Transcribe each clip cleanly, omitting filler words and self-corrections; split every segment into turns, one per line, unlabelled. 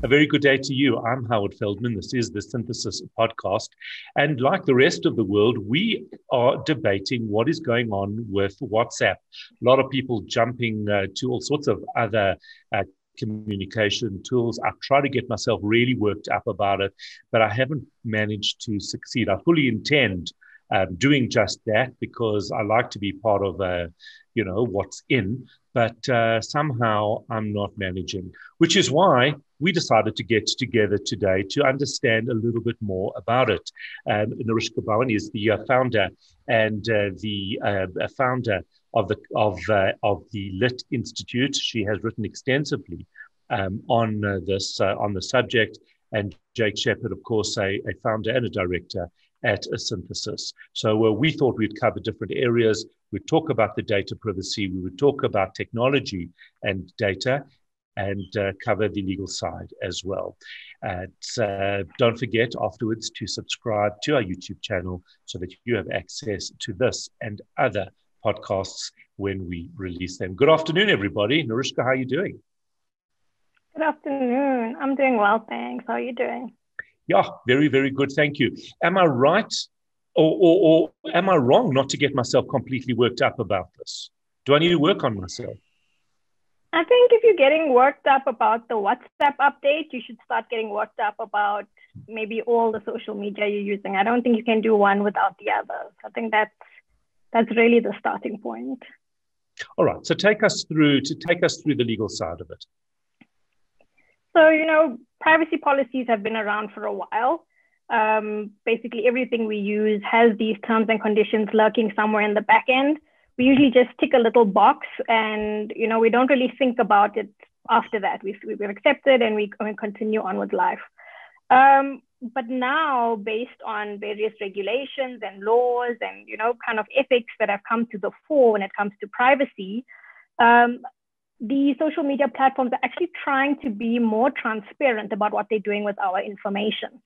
A very good day to you. I'm Howard Feldman. This is the Synthesis podcast. And like the rest of the world, we are debating what is going on with WhatsApp. A lot of people jumping to all sorts of other communication tools. I've tried to get myself really worked up about it, but I haven't managed to succeed. I fully intend doing just that because I like to be part of, what's in, but somehow I'm not managing, which is why we decided to get together today to understand a little bit more about it. Narishka Bowen is the founder and the founder of the Lit Institute. She has written extensively on the subject, and Jake Shepherd, of course, a founder and a director at a Synthesis. So we thought we'd cover different areas. We'd talk about the data privacy. We would talk about technology and data, and cover the legal side as well. Don't forget afterwards to subscribe to our YouTube channel so that you have access to this and other podcasts when we release them. Good afternoon, everybody. Narishka, how are you doing?
Good afternoon. I'm doing well, thanks. How are you doing?
Yeah, very, very good. Thank you. Am I right or am I wrong not to get myself completely worked up about this? Do I need to work on myself?
I think if you're getting worked up about the WhatsApp update, you should start getting worked up about maybe all the social media you're using. I don't think you can do one without the other. I think that's really the starting point.
All right. So take us through the legal side of it.
So, privacy policies have been around for a while. Basically, everything we use has these terms and conditions lurking somewhere in the back end. We usually just tick a little box and, we don't really think about it after that. We've accepted and we continue on with life. But now, based on various regulations and laws and, kind of ethics that have come to the fore when it comes to privacy, the social media platforms are actually trying to be more transparent about what they're doing with our information.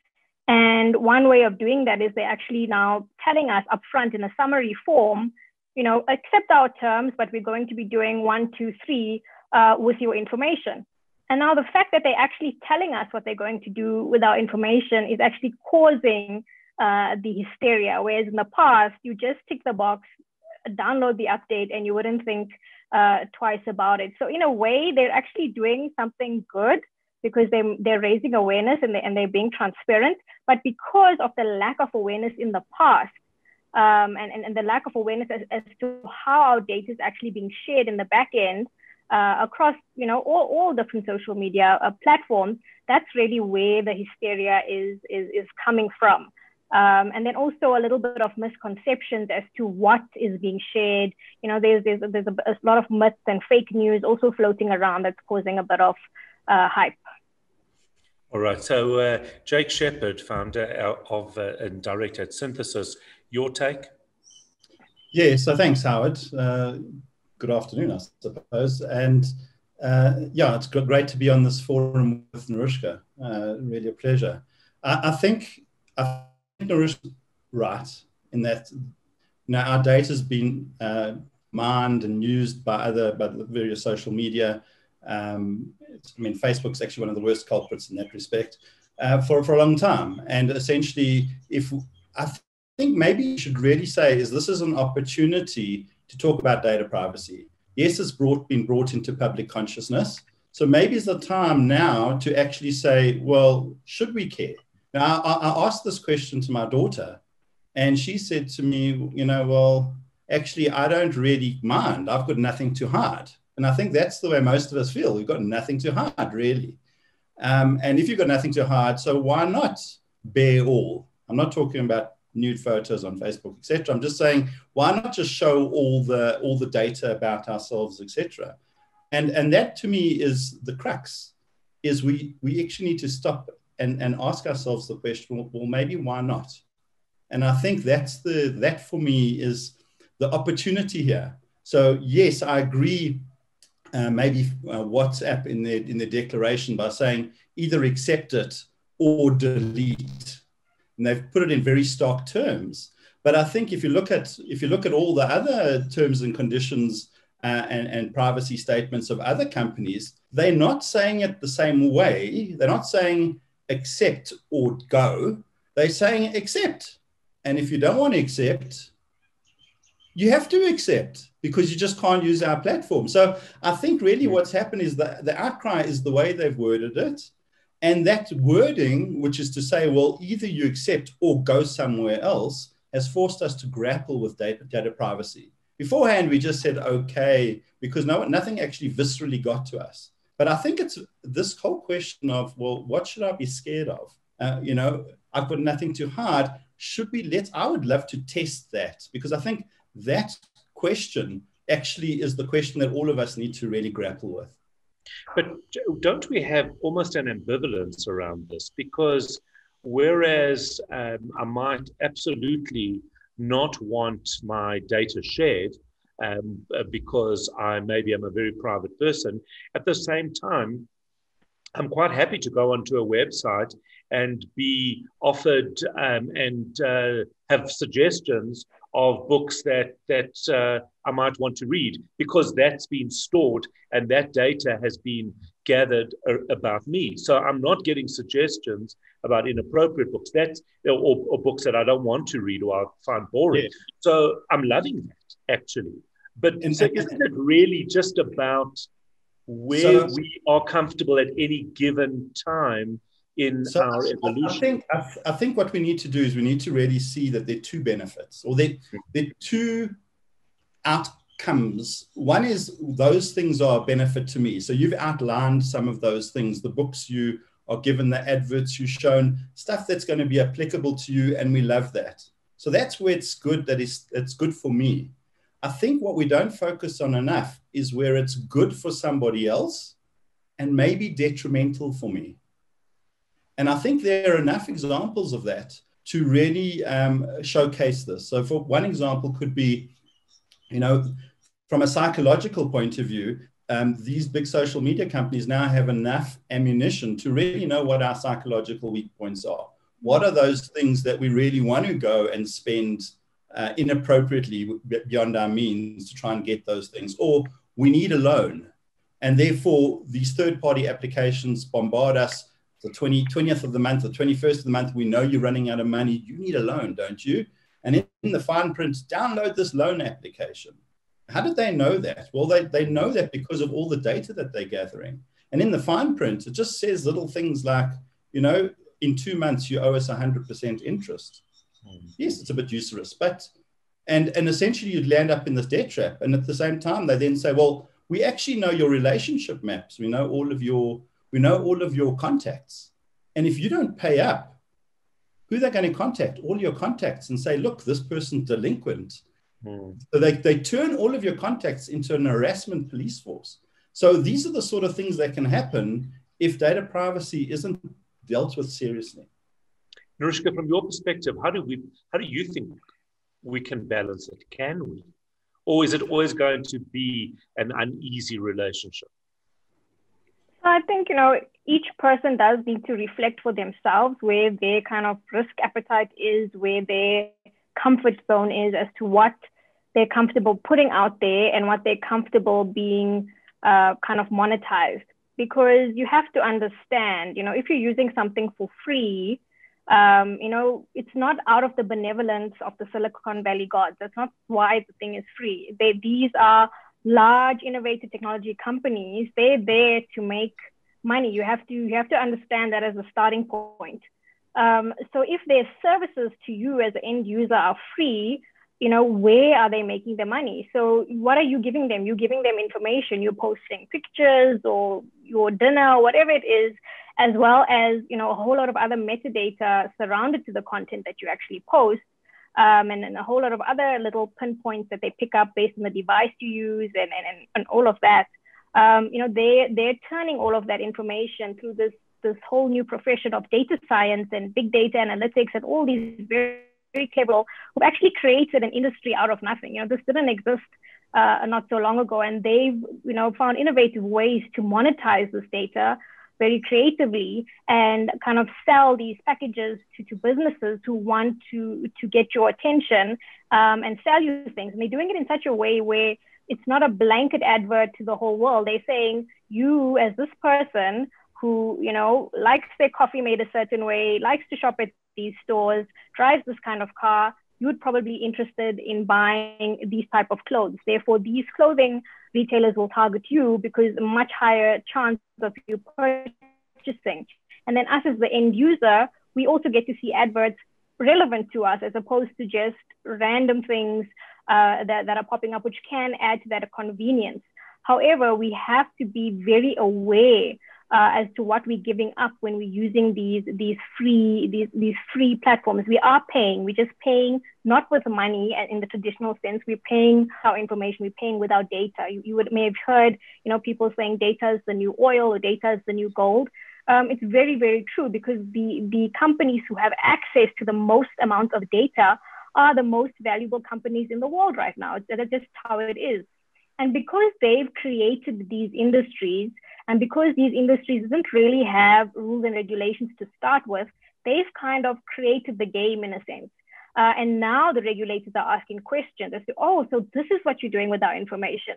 And one way of doing that is they're actually now telling us upfront in a summary form, accept our terms, but we're going to be doing 1, 2, 3 with your information. And now the fact that they're actually telling us what they're going to do with our information is actually causing the hysteria. Whereas in the past, you just tick the box, download the update, and you wouldn't think twice about it. So in a way, they're actually doing something good because they're raising awareness and they're being transparent. But because of the lack of awareness in the past, and the lack of awareness as to how our data is actually being shared in the back end across all different social media platforms, that's really where the hysteria is coming from. And then also a little bit of misconceptions as to what is being shared. There's a lot of myths and fake news also floating around that's causing a bit of hype.
All right. So Jake Shepherd, founder of and director at Synthesis, your take?
Yeah, so thanks, Howard. Good afternoon, I suppose. And it's great to be on this forum with Narishka. Really a pleasure. I think Narishka's right in that our data has been mined and used by the various social media. Facebook's actually one of the worst culprits in that respect for a long time. And essentially, I think maybe you should really say this is an opportunity to talk about data privacy. Yes, it's been brought into public consciousness. So maybe it's the time now to actually say, well, should we care? Now, I asked this question to my daughter, and she said to me, well, actually, I don't really mind. I've got nothing to hide. And I think that's the way most of us feel. We've got nothing to hide, really. And if you've got nothing to hide, so why not bare all? I'm not talking about nude photos on Facebook, etc. I'm just saying, why not just show all the data about ourselves, etc. And that to me is the crux, is we actually need to stop and ask ourselves the question, well, maybe why not? And I think that for me is the opportunity here. So yes, I agree. Maybe WhatsApp in their declaration by saying either accept it or delete, and they've put it in very stark terms. But I think if you look at all the other terms and conditions and privacy statements of other companies, they're not saying it the same way. They're not saying accept or go. They're saying accept. And if you don't want to accept, you have to accept, because you just can't use our platform. So I think really what's happened is that the outcry is the way they've worded it. And that wording, which is to say, well, either you accept or go somewhere else, has forced us to grapple with data privacy. Beforehand, we just said, okay, because nothing actually viscerally got to us. But I think it's this whole question of, well, what should I be scared of? I've got nothing to hide. I would love to test that, because I think that question actually is the question that all of us need to really grapple with.
But don't we have almost an ambivalence around this? Because whereas I might absolutely not want my data shared because maybe I'm a very private person, at the same time, I'm quite happy to go onto a website and be offered and have suggestions of books that I might want to read, because that's been stored and that data has been gathered about me. So I'm not getting suggestions about inappropriate books or books that I don't want to read or I find boring. Yeah. So I'm loving that, actually. But so isn't it really just about where we are comfortable at any given time in our evolution?
I think what we need to do is we need to really see that there are two benefits, or there are two outcomes. One is those things are a benefit to me. So you've outlined some of those things, the books you are given, the adverts you've shown, stuff that's going to be applicable to you, and we love that. So that's where it's good, it's good for me. I think what we don't focus on enough is where it's good for somebody else and maybe detrimental for me. And I think there are enough examples of that to really showcase this. So for one example could be, from a psychological point of view, these big social media companies now have enough ammunition to really know what our psychological weak points are. What are those things that we really want to go and spend inappropriately beyond our means to try and get those things, or we need a loan. And therefore, these third-party applications bombard us. The 20th of the month, the 21st of the month, we know you're running out of money. You need a loan, don't you? And in the fine print, download this loan application. How did they know that? Well, they know that because of all the data that they're gathering. And in the fine print, it just says little things like, in 2 months, you owe us 100% interest. Yes, it's a bit usurious, but, and essentially you'd land up in this debt trap. And at the same time, they then say, well, we actually know your relationship maps. We know all of your contacts. And if you don't pay up, who are they going to contact? All your contacts, and say, look, this person's delinquent. So they turn all of your contacts into an harassment police force. So these are the sort of things that can happen if data privacy isn't dealt with seriously.
Narishka, from your perspective, how do you think we can balance it? Can we? Or is it always going to be an uneasy relationship?
I think, each person does need to reflect for themselves where their kind of risk appetite is, where their comfort zone is, as to what they're comfortable putting out there and what they're comfortable being kind of monetized. Because you have to understand, if you're using something for free, it's not out of the benevolence of the Silicon Valley gods. That's not why the thing is free. These are large innovative technology companies. They're there to make money. You have to understand that as a starting point. So if their services to you as an end user are free, where are they making their money? So what are you giving them? You're giving them information. You're posting pictures or your dinner, whatever it is, as well as, a whole lot of other metadata surrounded to the content that you actually post. And then a whole lot of other little pinpoints that they pick up based on the device you use and all of that. They're turning all of that information through this whole new profession of data science and big data analytics and all these very, very clever who've actually created an industry out of nothing. This didn't exist not so long ago, and they've found innovative ways to monetize this data very creatively and kind of sell these packages to businesses who want to get your attention and sell you things. And they're doing it in such a way where it's not a blanket advert to the whole world. They're saying, you as this person who, you know, likes their coffee made a certain way, likes to shop at these stores, drives this kind of car, you would probably be interested in buying these type of clothes. Therefore, these clothing retailers will target you because a much higher chance of you purchasing. And then us as the end user, we also get to see adverts relevant to us as opposed to just random things that are popping up, which can add to that convenience. However, we have to be very aware as to what we're giving up when we're using these free platforms. We are paying. We're just paying not with money in the traditional sense. We're paying our information. We're paying with our data. You may have heard, you know, people saying data is the new oil or data is the new gold. It's very, very true, because the companies who have access to the most amount of data are the most valuable companies in the world right now. That's just how it is. And because they've created these industries, and because these industries didn't really have rules and regulations to start with, they've kind of created the game in a sense. And now the regulators are asking questions as to, oh, so this is what you're doing with our information.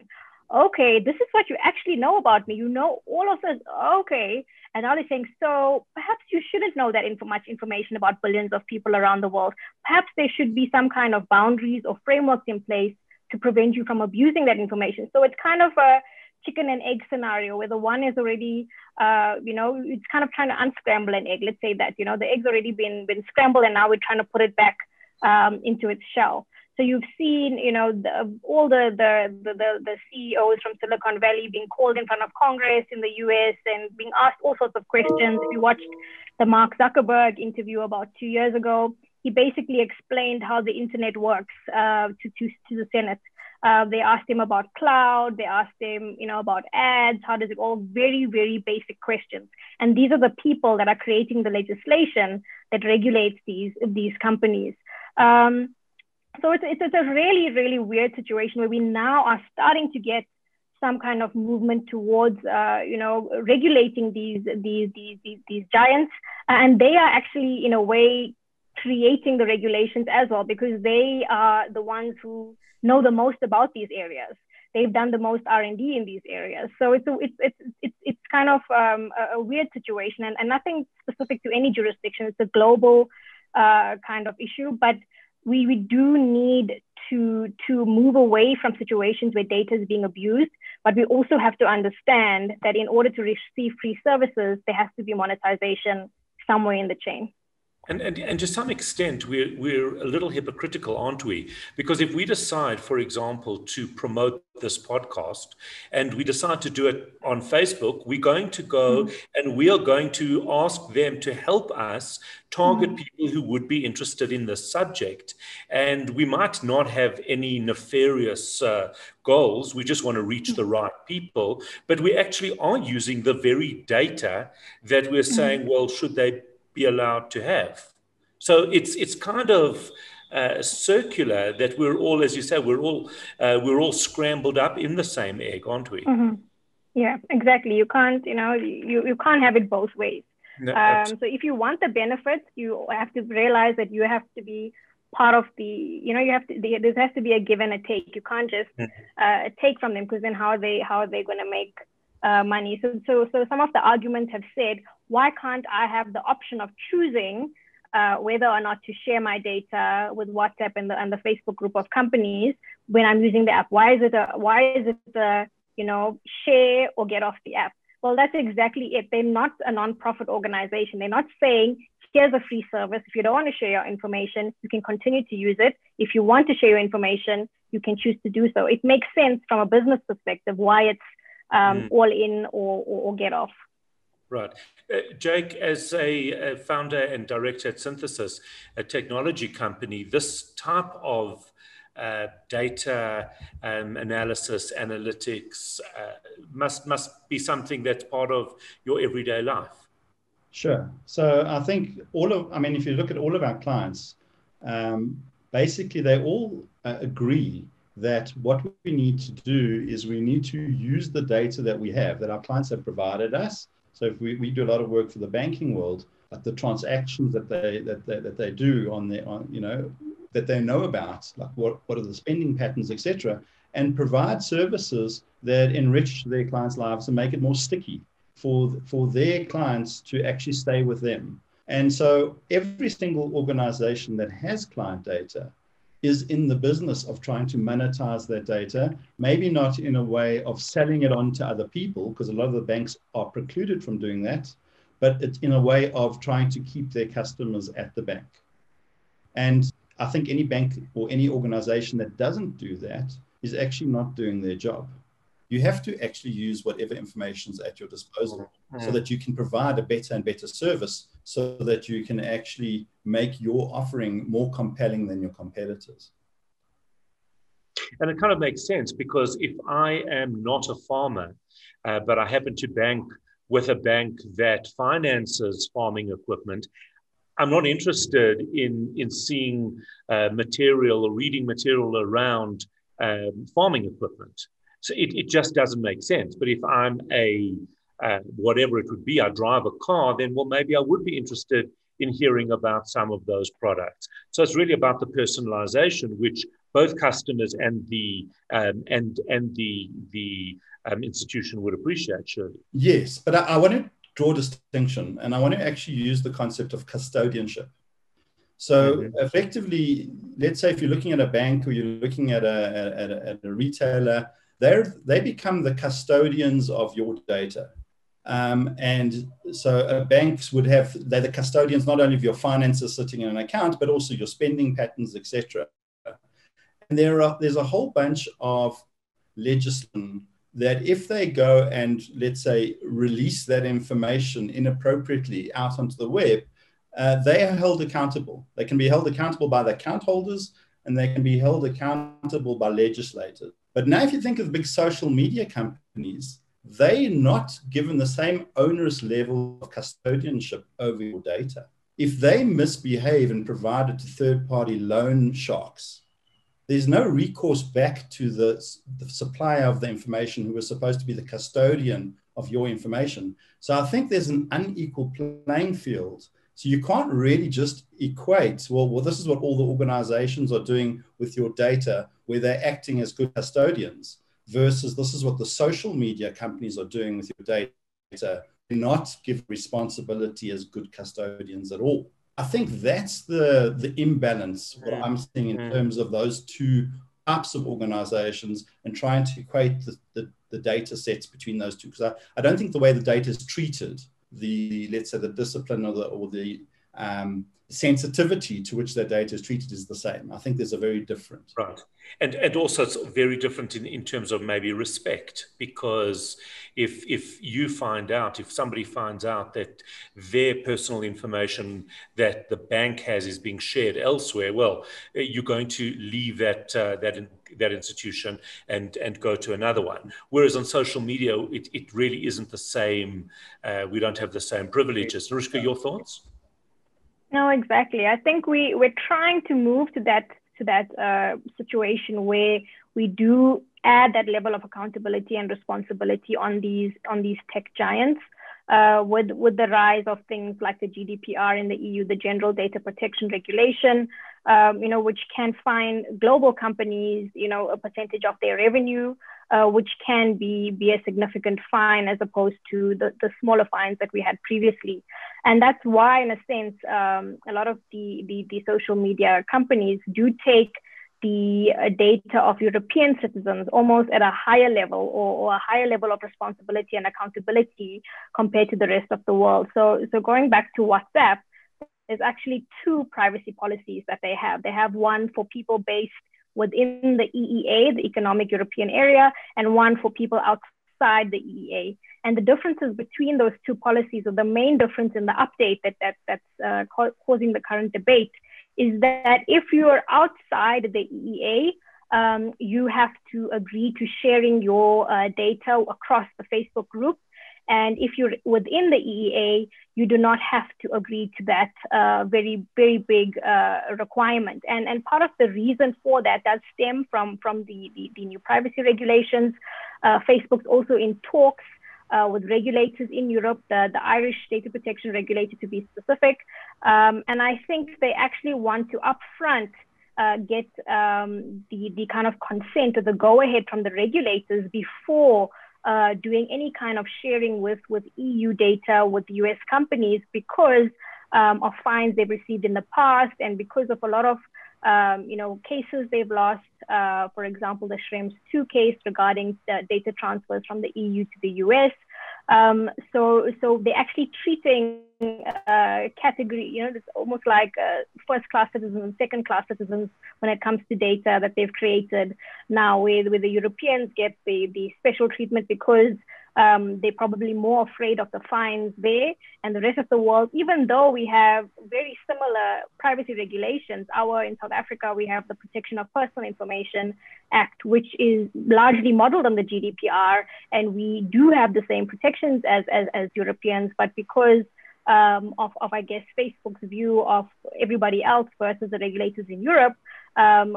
Okay, this is what you actually know about me. You know all of this. Okay. And now they're saying, so perhaps you shouldn't know that much information about billions of people around the world. Perhaps there should be some kind of boundaries or frameworks in place to prevent you from abusing that information. So it's kind of a chicken and egg scenario where the one is already, you know, it's kind of trying to unscramble an egg. Let's say that, you know, the egg's already been scrambled and now we're trying to put it back into its shell. So you've seen, you know, all the CEOs from Silicon Valley being called in front of Congress in the US and being asked all sorts of questions. If you watched the Mark Zuckerberg interview about 2 years ago, he basically explained how the internet works to the Senate. They asked him about cloud. They asked him, you know, about ads. How does it all? Very, very basic questions. And these are the people that are creating the legislation that regulates these companies. So it's a really, really weird situation where we now are starting to get some kind of movement towards, you know, regulating these giants, and they are actually, in a way, creating the regulations as well, because they are the ones who know the most about these areas. They've done the most R&D in these areas. So it's kind of a weird situation, and nothing specific to any jurisdiction. It's a global kind of issue, but we do need to move away from situations where data is being abused, but we also have to understand that in order to receive free services, there has to be monetization somewhere in the chain.
And to some extent, we're a little hypocritical, aren't we? Because if we decide, for example, to promote this podcast and we decide to do it on Facebook, we're going to go and we are going to ask them to help us target people who would be interested in this subject. And we might not have any nefarious goals. We just want to reach the right people. But we actually are using the very data that we're saying, well, should they be allowed to have? So it's kind of circular that we're all, as you say, we're all scrambled up in the same egg, aren't we?
Yeah, exactly. You can't, you know, you can't have it both ways.
No,
so if you want the benefits, you have to realize that you have to be part of the, you know, there has to be a give and a take. You can't just take from them, because then how are they going to make money? So some of the arguments have said, why can't I have the option of choosing whether or not to share my data with WhatsApp and the Facebook group of companies when I'm using the app? Why is it a you know, share or get off the app? Well, that's exactly it. They're not a non-profit organization. They're not saying, here's a free service. If you don't want to share your information, you can continue to use it. If you want to share your information, you can choose to do so. It makes sense from a business perspective why it's all in or get off.
Right. Jake, as a founder and director at Synthesis, a technology company, this type of data analysis, analytics must be something that's part of your everyday life.
Sure. So I think if you look at all of our clients, basically they all agree that what we need to do is we need to use the data that we have, that our clients have provided us. So if we do a lot of work for the banking world, like the transactions that they do that they know about, like what are the spending patterns, etc. and provide services that enrich their clients' lives and make it more sticky for their clients to actually stay with them. And so every single organization that has client data is in the business of trying to monetize that data, maybe not in a way of selling it on to other people, because a lot of the banks are precluded from doing that, but it's in a way of trying to keep their customers at the bank. And I think any bank or any organization that doesn't do that is actually not doing their job. You have to actually use whatever information is at your disposal so that you can provide a better and better service, so that you can actually make your offering more compelling than your competitors.
And it kind of makes sense, because if I am not a farmer, but I happen to bank with a bank that finances farming equipment, I'm not interested in seeing material or reading material around farming equipment. So it just doesn't make sense. But if I'm whatever it would be, I drive a car, then well, maybe I would be interested in hearing about some of those products. So it's really about the personalization, which both customers and the institution would appreciate, surely.
Yes, but I want to draw a distinction, and I want to actually use the concept of custodianship. So effectively, let's say if you're looking at a bank or you're looking at a retailer, they become the custodians of your data. And so banks would have, they're the custodians not only of your finances sitting in an account, but also your spending patterns, etc. And there's a whole bunch of legislation that if they go and, let's say, release that information inappropriately out onto the web, they are held accountable. They can be held accountable by the account holders, and they can be held accountable by legislators. But now if you think of big social media companies, they're not given the same onerous level of custodianship over your data. If they misbehave and provide it to third-party loan sharks, there's no recourse back to the supplier of the information who was supposed to be the custodian of your information. So I think there's an unequal playing field. So you can't really just equate, well, this is what all the organizations are doing with your data, where they're acting as good custodians, versus this is what the social media companies are doing with your data, not give responsibility as good custodians at all. I think that's the imbalance, what I'm seeing in terms of those two types of organizations, and trying to equate the data sets between those two. Because I don't think the way the data is treated, let's say the discipline or the sensitivity to which that data is treated is the same. I think there's a very different.
Right. And also it's very different in terms of maybe respect, because if somebody finds out that their personal information that the bank has is being shared elsewhere, well, you're going to leave that institution and go to another one. Whereas on social media, it really isn't the same. We don't have the same privileges. Narishka, your thoughts?
No, exactly. I think we're trying to move to that situation where we do add that level of accountability and responsibility on these tech giants, with the rise of things like the GDPR in the EU, the General Data Protection Regulation, which can fine global companies, a percentage of their revenue, which can be a significant fine as opposed to the smaller fines that we had previously. And that's why, in a sense, a lot of the social media companies do take the data of European citizens almost at a higher level or a higher level of responsibility and accountability compared to the rest of the world. So going back to WhatsApp, there's actually two privacy policies that they have. They have one for people based within the EEA, the Economic European Area, and one for people outside the EEA. And the differences between those two policies, or the main difference in the update that's causing the current debate, is that if you're outside the EEA, you have to agree to sharing your data across the Facebook group. And if you're within the EEA, you do not have to agree to that very, very big requirement. And part of the reason for that does stem from the new privacy regulations. Facebook's also in talks with regulators in Europe, the Irish data protection regulator to be specific. And I think they actually want to upfront get the kind of consent or the go-ahead from the regulators before doing any kind of sharing with EU data, with US companies, because of fines they've received in the past, and because of a lot of cases they've lost. For example, the Schrems 2 case regarding data transfers from the EU to the US. So they're actually treating category, it's almost like first-class citizens, second-class citizens when it comes to data that they've created now, where the Europeans get the special treatment because they're probably more afraid of the fines there, and the rest of the world, even though we have very similar privacy regulations. In South Africa, we have the Protection of Personal Information Act, which is largely modeled on the GDPR, and we do have the same protections as Europeans, but because of I guess Facebook's view of everybody else versus the regulators in Europe,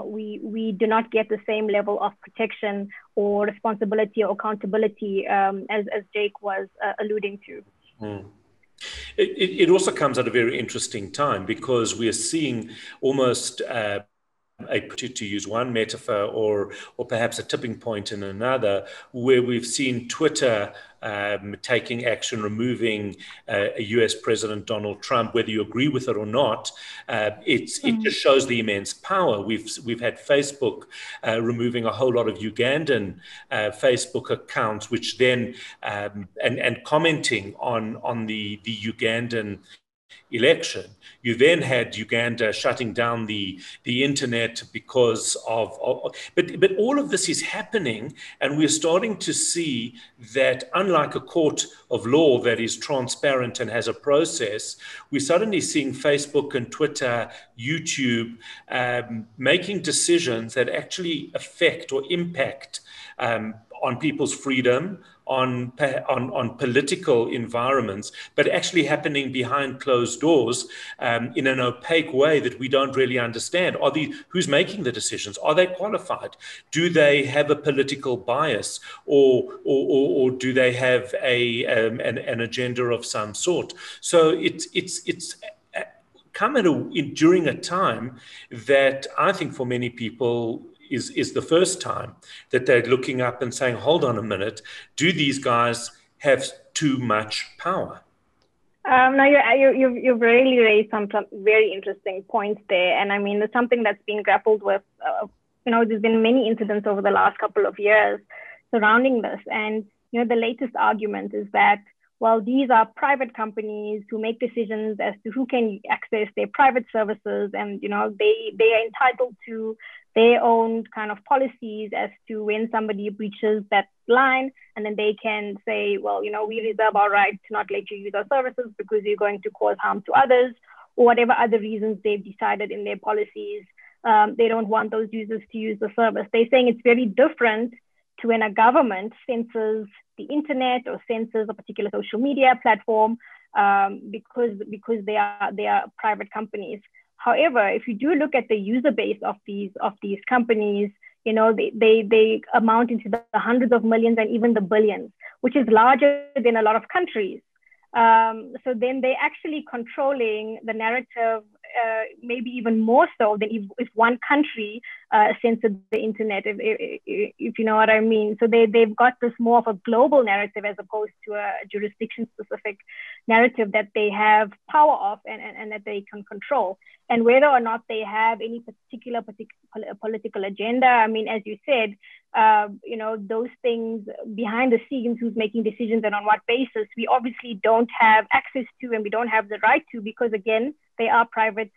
we do not get the same level of protection or responsibility or accountability as Jake was alluding to.
Mm. It also comes at a very interesting time, because we are seeing almost to use one metaphor, or perhaps a tipping point in another, where we've seen Twitter taking action, removing a US President Donald Trump. Whether you agree with it or not, it just shows the immense power. We've had Facebook removing a whole lot of Ugandan Facebook accounts, which then and commenting on the Ugandan election. You then had Uganda shutting down the internet because but all of this is happening, and we're starting to see that, unlike a court of law that is transparent and has a process, we're suddenly seeing Facebook and Twitter, YouTube making decisions that actually affect or impact on people's freedom, on political environments, but actually happening behind closed doors in an opaque way that we don't really understand. Who's making the decisions? Are they qualified? Do they have a political bias, or do they have an agenda of some sort? So it's come during a time that I think for many people is the first time that they're looking up and saying, hold on a minute, do these guys have too much power?
No, you've really raised some very interesting points there. And I mean, it's something that's been grappled with. There's been many incidents over the last couple of years surrounding this. And, the latest argument is that, well, these are private companies who make decisions as to who can access their private services. And, they are entitled to their own kind of policies as to when somebody breaches that line, and then they can say, well, we reserve our right to not let you use our services because you're going to cause harm to others, or whatever other reasons they've decided in their policies. They don't want those users to use the service. They're saying it's very different to when a government censors the internet or censors a particular social media platform because they are private companies. However, if you do look at the user base of these companies, they amount into the hundreds of millions and even the billions, which is larger than a lot of countries. So then they're actually controlling the narrative, maybe even more so than if one country censored the internet, if you know what I mean. So they've got this more of a global narrative as opposed to a jurisdiction-specific narrative that they have power of and that they can control. And whether or not they have any particular political agenda, I mean, as you said, those things behind the scenes, who's making decisions and on what basis, we obviously don't have access to, and we don't have the right to, because again, they are private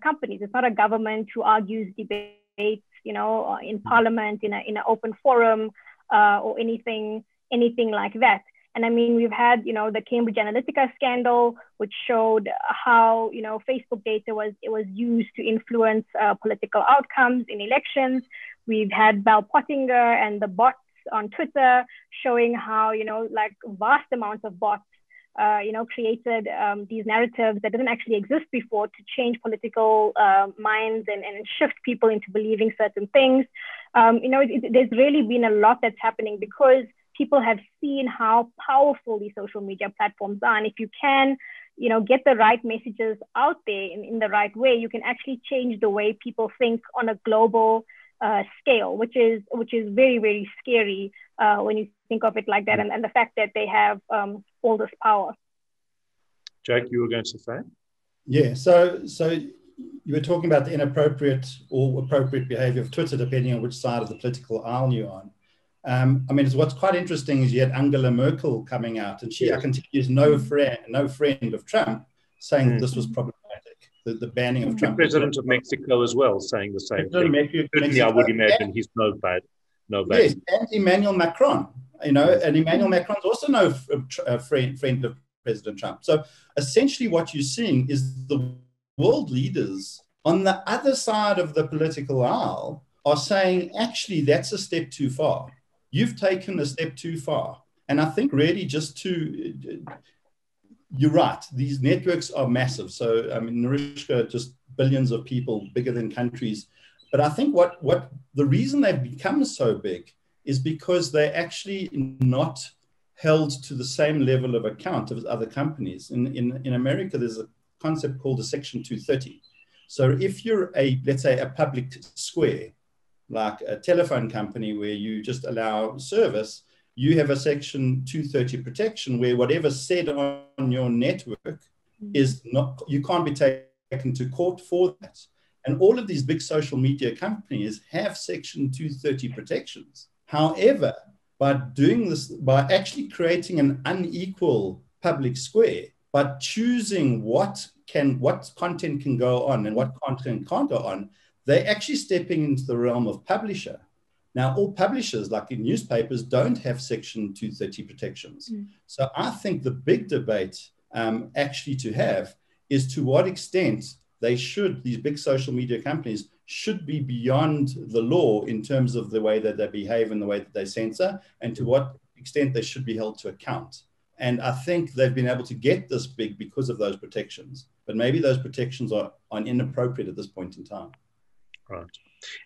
companies. It's not a government who argues debates, in parliament, in an open forum, or anything like that. And I mean, we've had, the Cambridge Analytica scandal, which showed how, Facebook data was used to influence political outcomes in elections. We've had Bell Pottinger and the bots on Twitter showing how, vast amounts of bots, created these narratives that didn't actually exist before to change political minds and shift people into believing certain things. There's really been a lot that's happening because people have seen how powerful these social media platforms are. And if you can, get the right messages out there in the right way, you can actually change the way people think on a global scale, which is very, very scary when you think of it like that, and the fact that they have all this power.
Jake, you were going to say?
Yeah, so you were talking about the inappropriate or appropriate behavior of Twitter, depending on which side of the political aisle you're on. I mean, what's quite interesting is you had Angela Merkel coming out, and she, I can tell you, is no friend of Trump, saying that this was problematic, the banning of Trump.
The president of Mexico as well, saying the same thing. Certainly, I would imagine he's no bad.
Yes, and Emmanuel Macron, and Emmanuel Macron's also no friend of President Trump. So essentially what you're seeing is the world leaders on the other side of the political aisle are saying, actually, that's a step too far. You've taken a step too far. And I think really you're right, these networks are massive. So, I mean, Narishka, just billions of people, bigger than countries. But I think what the reason they've become so big is because they're actually not held to the same level of account as other companies. In America, there's a concept called a Section 230. So if you're let's say a public square, like a telephone company where you just allow service, you have a Section 230 protection where whatever's said on your network is not, you can't be taken to court for that. And all of these big social media companies have Section 230 protections. However, by doing this, by actually creating an unequal public square, by choosing what content can go on and what content can't go on, they're actually stepping into the realm of publisher. Now, all publishers, like in newspapers, don't have Section 230 protections. So I think the big debate actually to have is to what extent these big social media companies should be beyond the law in terms of the way that they behave and the way that they censor, and to what extent they should be held to account. And I think they've been able to get this big because of those protections, but maybe those protections are inappropriate at this point in time.
Right.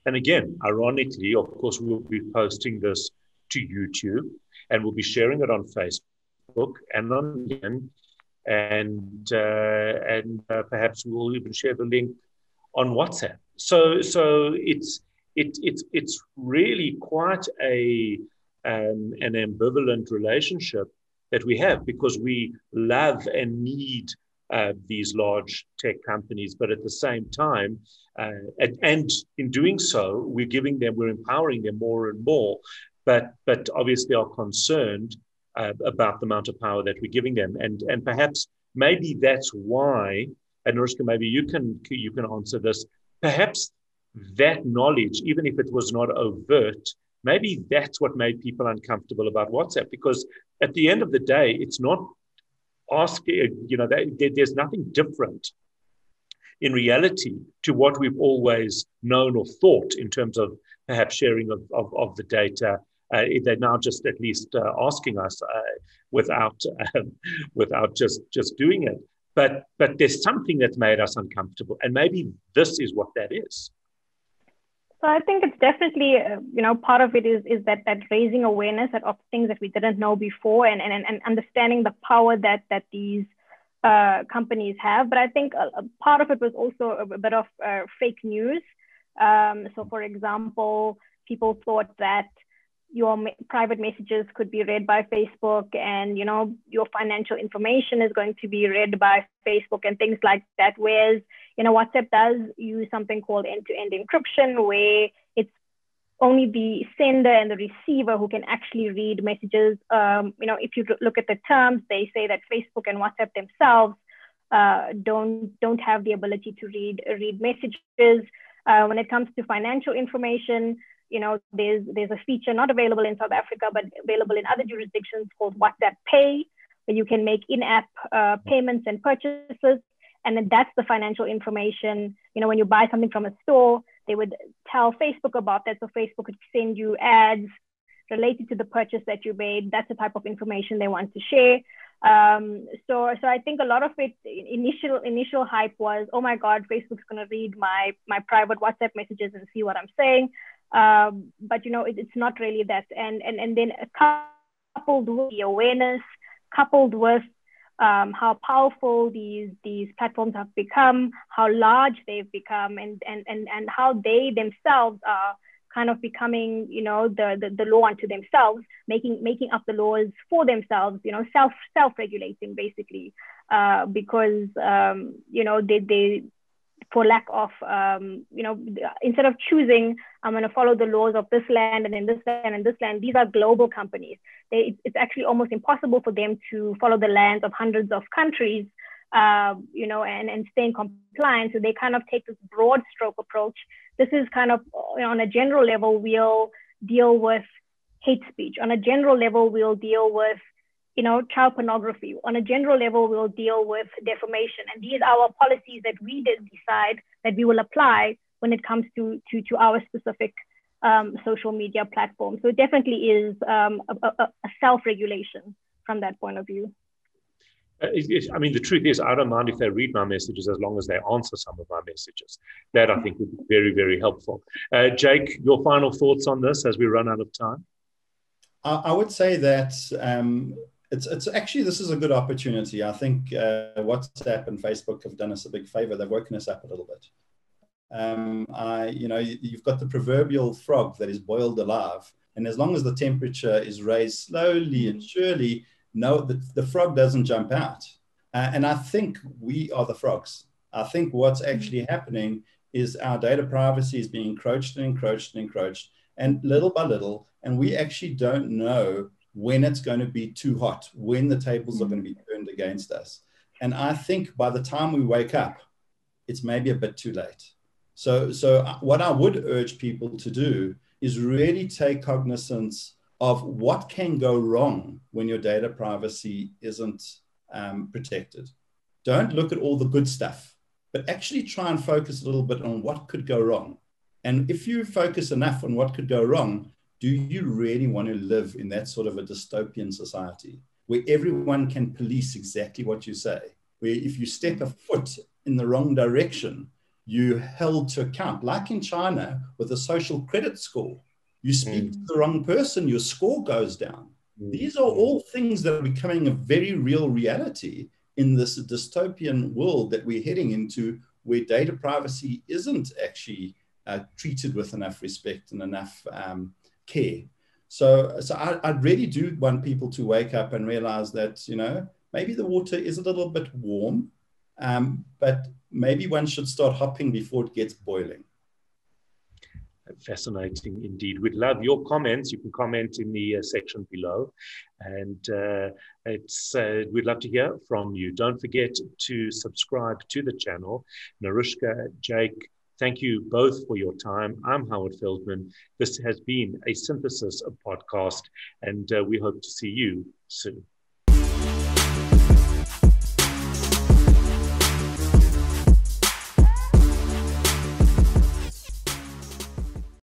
And again, ironically, of course, we'll be posting this to YouTube, and we'll be sharing it on Facebook and on LinkedIn, and perhaps we'll even share the link on WhatsApp. So it's really quite an ambivalent relationship that we have, because we love and need these large tech companies, but at the same time, and in doing so, we're empowering them more and more, but obviously are concerned about the amount of power that we're giving them, and perhaps maybe that's why. And Narishka, maybe you can answer this. Perhaps that knowledge, even if it was not overt, maybe that's what made people uncomfortable about WhatsApp, because at the end of the day, it's not asking, there's nothing different in reality to what we've always known or thought in terms of perhaps sharing of the data. They're now just at least asking us without just doing it. But there's something that's made us uncomfortable, and maybe this is what that is.
So I think it's definitely, part of it is that raising awareness of things that we didn't know before, and understanding the power that these companies have. But I think a part of it was also a bit of fake news. So for example, people thought that your private messages could be read by Facebook, and your financial information is going to be read by Facebook and things like that. Whereas WhatsApp does use something called end-to-end encryption, where it's only the sender and the receiver who can actually read messages. If you look at the terms, they say that Facebook and WhatsApp themselves don't have the ability to read messages. When it comes to financial information, there's a feature not available in South Africa, but available in other jurisdictions, called WhatsApp Pay, where you can make in-app payments and purchases. And then that's the financial information. When you buy something from a store, they would tell Facebook about that. So Facebook could send you ads related to the purchase that you made. That's the type of information they want to share. So I think a lot of it, initial hype was, oh my God, Facebook's going to read my private WhatsApp messages and see what I'm saying. But it's not really that. And then coupled with the awareness, coupled with how powerful these platforms have become, how large they've become, and how they themselves are kind of becoming, the law unto themselves, making up the laws for themselves, self-regulating basically, because they for lack of, instead of choosing, I'm going to follow the laws of this land and in this land and this land. These are global companies. It's actually almost impossible for them to follow the lands of hundreds of countries, and stay in compliance. So they kind of take this broad stroke approach. This is kind of, on a general level, we'll deal with hate speech. On a general level, we'll deal with child pornography. On a general level, we'll deal with defamation. And these are our policies that we did decide that we will apply when it comes to our specific social media platform. So it definitely is a self-regulation from that point of view.
The truth is, I don't mind if they read my messages as long as they answer some of my messages. That, I think, would be very, very helpful. Jake, your final thoughts on this as we run out of time?
I would say that it's actually, this is a good opportunity. I think WhatsApp and Facebook have done us a big favor. They've woken us up a little bit. You've got the proverbial frog that is boiled alive. And as long as the temperature is raised slowly and surely, no, the frog doesn't jump out. And I think we are the frogs. I think what's actually happening is our data privacy is being encroached and encroached and encroached, and little by little, and we actually don't know when it's going to be too hot, when the tables are going to be turned against us. And I think by the time we wake up, it's maybe a bit too late. So what I would urge people to do is really take cognizance of what can go wrong when your data privacy isn't protected. Don't look at all the good stuff, but actually try and focus a little bit on what could go wrong. And if you focus enough on what could go wrong, do you really want to live in that sort of a dystopian society where everyone can police exactly what you say, where if you step a foot in the wrong direction, you're held to account, like in China with a social credit score? You speak to the wrong person, your score goes down. These are all things that are becoming a very real reality in this dystopian world that we're heading into, where data privacy isn't actually treated with enough respect and enough care. So I really do want people to wake up and realize that, maybe the water is a little bit warm, but maybe one should start hopping before it gets boiling.
Fascinating indeed. We'd love your comments. You can comment in the section below, and we'd love to hear from you. Don't forget to subscribe to the channel. Narushka, Jake, thank you both for your time. I'm Howard Feldman. This has been a Synthesis podcast, and we hope to see you soon.